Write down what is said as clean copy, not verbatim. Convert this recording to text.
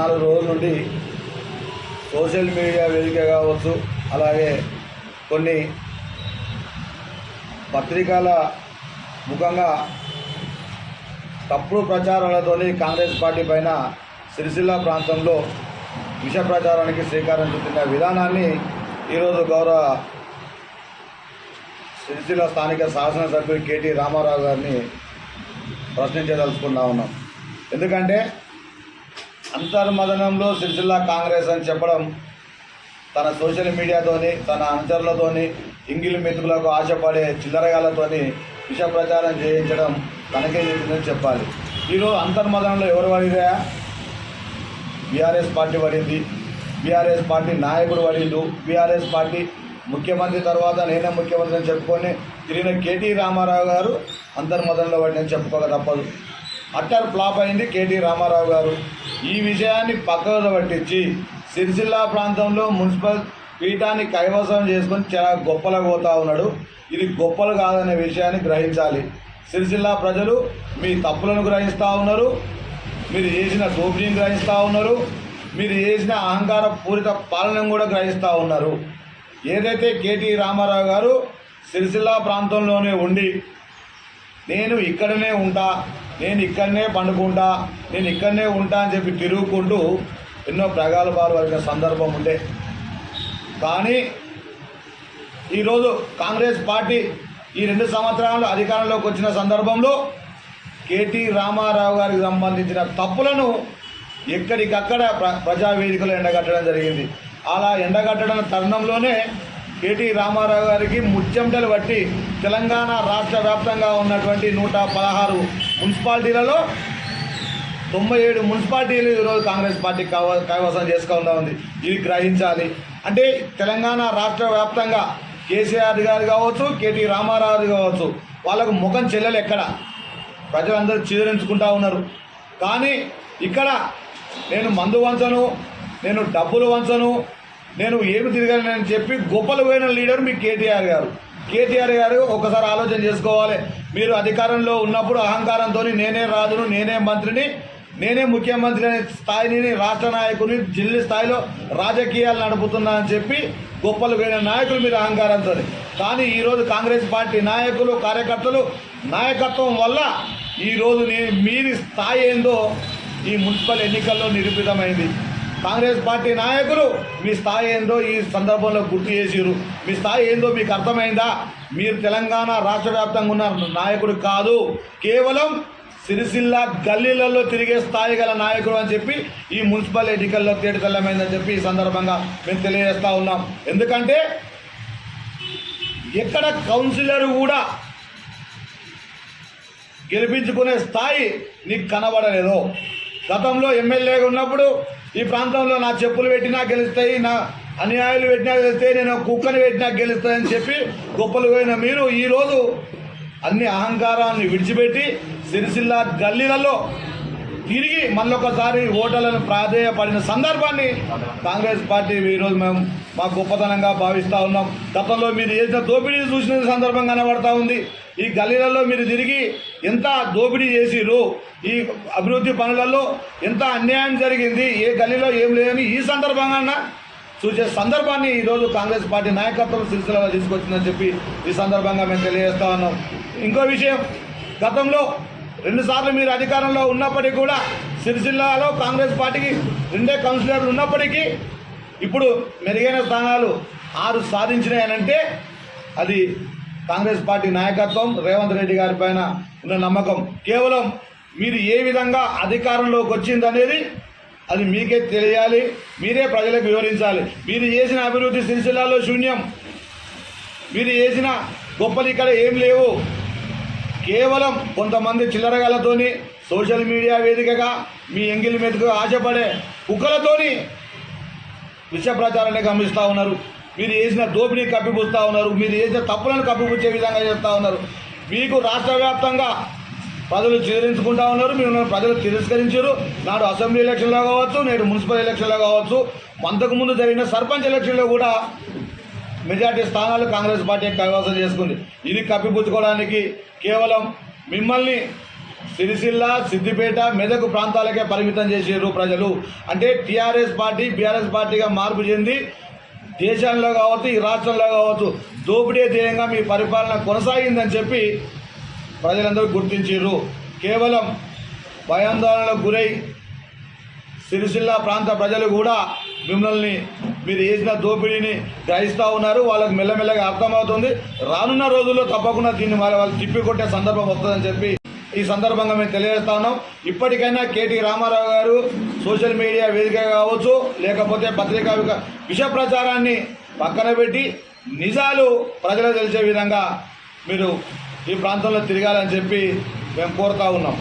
4 రోజుల నుండి social media వేదిక కావచ్చు, అలాగే కొన్ని పత్రికల ముఖంగా తప్పుడు ప్రచారాలతో కాంగ్రెస్ పార్టీ పైన సిరిసిల్ల ప్రాంతంలో విష ప్రచారానికి శ్రీకారం చుట్టిన విధానాన్ని ఈరోజు గౌరవ సిరిసిల్ల స్థానిక శాసనసభ్యులు కేటీ రామారావు గారిని ప్రశ్నించదలుచుకున్నా ఉన్నాం. ఎందుకంటే అంతర్మదనంలో సిరిసిల్ల కాంగ్రెస్ అని చెప్పడం తన సోషల్ మీడియాతోని, తన అనుచరులతోని, ఇంగిలి మెతుకులకు ఆశపడే చిల్లరగాలతోని విష ప్రచారం చేయించడం తనకే చెప్పిందని చెప్పాలి. ఈరోజు అంతర్మదనంలో ఎవరు పడిరా? బీఆర్ఎస్ పార్టీ పడింది, బీఆర్ఎస్ పార్టీ నాయకుడు పడిండు, బీఆర్ఎస్ పార్టీ ముఖ్యమంత్రి తర్వాత నేనే ముఖ్యమంత్రి అని చెప్పుకొని తిరిగిన కేటీ రామారావు గారు అంతర్మదనంలో పడిందని చెప్పుకోక తప్పదు. అట్టర్ ఫ్లాప్ అయింది కేటీ రామారావు గారు. ఈ విషయాన్ని పక్కన పట్టించి సిరిసిల్ల ప్రాంతంలో మున్సిపల్ పీఠాన్ని కైవసం చేసుకొని చాలా గొప్పలు పోతా ఉన్నాడు. ఇది గొప్పలు కాదనే విషయాన్ని గ్రహించాలి. సిరిసిల్ల ప్రజలు మీ తప్పులను గ్రహిస్తూ ఉన్నారు, మీరు చేసిన దోపిడీని గ్రహిస్తూ ఉన్నారు, మీరు చేసిన అహంకార పూరిత పాలనను కూడా గ్రహిస్తూ ఉన్నారు. ఏదైతే కేటీ రామారావు గారు సిరిసిల్ల ప్రాంతంలోనే ఉండి నేను ఇక్కడనే ఉంటా, నేను ఇక్కడనే పండుకుంటా, నేను ఇక్కడనే ఉంటా అని చెప్పి తిరుగుకుంటూ ఎన్నో ప్రగల్భాలు పలికిన సందర్భం ఉండే. కానీ ఈరోజు కాంగ్రెస్ పార్టీ ఈ 2 సంవత్సరాలు అధికారంలోకి వచ్చిన సందర్భంలో కేటీ రామారావు గారికి సంబంధించిన తప్పులను ఎక్కడికక్కడ ప్రజావేదికలో ఎండగట్టడం జరిగింది. అలా ఎండగట్టడం తరుణంలోనే కేటీ రామారావు గారికి ముచ్చెమటలు పట్టి తెలంగాణ రాష్ట్ర వ్యాప్తంగా ఉన్నటువంటి 116 మున్సిపాలిటీలలో 97 మున్సిపాలిటీలు ఈరోజు కాంగ్రెస్ పార్టీ కైవసం చేసుకుంటూ ఉంది. ఇది గ్రహించాలి. అంటే తెలంగాణ రాష్ట్ర వ్యాప్తంగా కేసీఆర్ గారు కావచ్చు, కేటీ రామారావు కావచ్చు, వాళ్ళకు ముఖం చెల్లెలు ఎక్కడ ప్రజలందరూ చీదరించుకుంటూ ఉన్నారు. కానీ ఇక్కడ నేను మందు వంచను, నేను డబ్బులు వంచను, నేను ఏమి తిరగలేనని చెప్పి గొప్పలు పోయిన లీడర్ మీ కేటీఆర్ గారు. కేటీఆర్ గారు ఒకసారి ఆలోచన చేసుకోవాలి. మీరు అధికారంలో ఉన్నప్పుడు అహంకారంతో నేనే రాజును, నేనే మంత్రిని, నేనే ముఖ్యమంత్రి అనే స్థాయిని, రాష్ట్ర నాయకుని, జిల్లా స్థాయిలో రాజకీయాలు నడుపుతున్నా అని చెప్పి గొప్పలు పోయిన నాయకులు మీరు అహంకారంతో. కానీ ఈరోజు కాంగ్రెస్ పార్టీ నాయకులు, కార్యకర్తలు నాయకత్వం వల్ల ఈరోజు మీరి స్థాయి ఏందో ఈ మున్సిపల్ ఎన్నికల్లో నిరూపితమైంది. కాంగ్రెస్ పార్టీ నాయకులు మీ స్థాయి ఏందో ఈ సందర్భంలో గుర్తు చేసిరు. మీ స్థాయి ఏందో మీకు అర్థమైందా? మీరు తెలంగాణ రాష్ట్ర వ్యాప్తంగా ఉన్న నాయకుడు కాదు, కేవలం సిరిసిల్ల గల్లీలలో తిరిగే స్థాయి గల నాయకుడు అని చెప్పి ఈ మున్సిపల్ ఎన్నికల్లో తేటతెల్లమైందని చెప్పి ఈ సందర్భంగా మేము తెలియజేస్తూ ఉన్నాం. ఎందుకంటే ఎక్కడ కౌన్సిలర్ కూడా గెలిపించుకునే స్థాయి నీకు కనబడలేదు. గతంలో ఎమ్మెల్యేగా ఉన్నప్పుడు ఈ ప్రాంతంలో నా చెప్పులు పెట్టినా గెలుస్తాయి, నా అన్యాయాలు పెట్టినా గెలుస్తాయి, నేను కుక్కని పెట్టినా గెలుస్తాయని చెప్పి గొప్పలు పోయిన మీరు ఈరోజు అన్ని అహంకారాన్ని విడిచిపెట్టి సిరిసిల్ల గల్లీలలో తిరిగి మళ్ళొకసారి ఓటర్లను ప్రాధేయపడిన సందర్భాన్ని కాంగ్రెస్ పార్టీ ఈరోజు మేము మా గొప్పతనంగా భావిస్తూ ఉన్నాం. గతంలో మీరు చేసిన దోపిడీ చూసిన సందర్భం కనబడతా ఉంది. ఈ గల్లీలలో మీరు తిరిగి ఎంత దోపిడీ చేసిరు, ఈ అభివృద్ధి పనులలో ఎంత అన్యాయం జరిగింది, ఏ గల్లీలో ఏం లేదని ఈ సందర్భంగా చూసే సందర్భాన్ని ఈరోజు కాంగ్రెస్ పార్టీ నాయకత్వం సిరిసిల్లలో తీసుకొచ్చిందని చెప్పి ఈ సందర్భంగా మేము తెలియజేస్తా ఉన్నాం. ఇంకో విషయం, గతంలో 2 సార్లు మీరు అధికారంలో ఉన్నప్పటికీ కూడా సిరిసిల్లలో కాంగ్రెస్ పార్టీకి 2 కౌన్సిలర్లు ఉన్నప్పటికీ ఇప్పుడు మెరుగైన స్థానాలు 6 సాధించినాయనంటే అది కాంగ్రెస్ పార్టీ నాయకత్వం, రేవంత్ రెడ్డి గారి పైన ఉన్న నమ్మకం. కేవలం మీరు ఏ విధంగా అధికారంలోకి వచ్చిందనేది అది మీకే తెలియాలి, మీరే ప్రజలకు వివరించాలి. మీరు చేసిన అభివృద్ధి సిరిసిల్లలో శూన్యం, మీరు చేసిన గొప్పలు ఇక్కడ ఏం లేవు. కేవలం కొంతమంది చిల్లరగాలతోని సోషల్ మీడియా వేదికగా మీ ఎంగిలి మెతుకు ఆశపడే కుక్కలతోని విష ప్రచారాన్ని గమనిస్తూ ఉన్నారు. మీరు చేసిన దోపిడీ కప్పిపుస్తూ ఉన్నారు, మీరు చేసిన తప్పులను కప్పిపుచ్చే విధంగా చేస్తూ ఉన్నారు. మీకు రాష్ట్ర వ్యాప్తంగా ప్రజలు చిరించుకుంటా ఉన్నారు, మీరు ప్రజలు తిరస్కరించారు. నాడు అసెంబ్లీ ఎలక్షన్లో కావచ్చు, నేడు మున్సిపల్ ఎలక్షన్లో కావచ్చు, అంతకుముందు జరిగిన సర్పంచ్ ఎలక్షన్లో కూడా మెజార్టీ స్థానాలు కాంగ్రెస్ పార్టీ కైవసం చేసుకుంది. ఇది కప్పిపుచ్చుకోవడానికి కేవలం మిమ్మల్ని సిరిసిల్ల, సిద్దిపేట, మెదక్ ప్రాంతాలకే పరిమితం చేసారు ప్రజలు. అంటే టీఆర్ఎస్ పార్టీ బీఆర్ఎస్ పార్టీగా మార్పు చెంది దేశంలో కావచ్చు, ఈ రాష్ట్రంలో కావచ్చు దోపిడీ ధ్యేయంగా మీ పరిపాలన కొనసాగిందని చెప్పి ప్రజలందరూ గుర్తించారు. కేవలం భయాందోళనలకు గురై సిరిసిల్ల ప్రాంత ప్రజలు కూడా మిమ్మల్ని మీరు చేసిన దోపిడీని గ్రహిస్తూ ఉన్నారు. వాళ్ళకు మెల్లమెల్లగా అర్థమవుతుంది. రానున్న రోజుల్లో తప్పకుండా దీన్ని వాళ్ళు తిప్పికొట్టే సందర్భం వస్తుందని చెప్పి ఈ సందర్భంగా మేము తెలియజేస్తా ఉన్నాం. ఇప్పటికైనా కేటీ రామారావు గారు సోషల్ మీడియా వేదిక కావచ్చు, లేకపోతే పత్రికా విష ప్రచారాన్ని పక్కన పెట్టి నిజాలు ప్రజలకు తెలిసే విధంగా మీరు ఈ ప్రాంతంలో తిరగాలని చెప్పి మేము కోరుతా ఉన్నాం.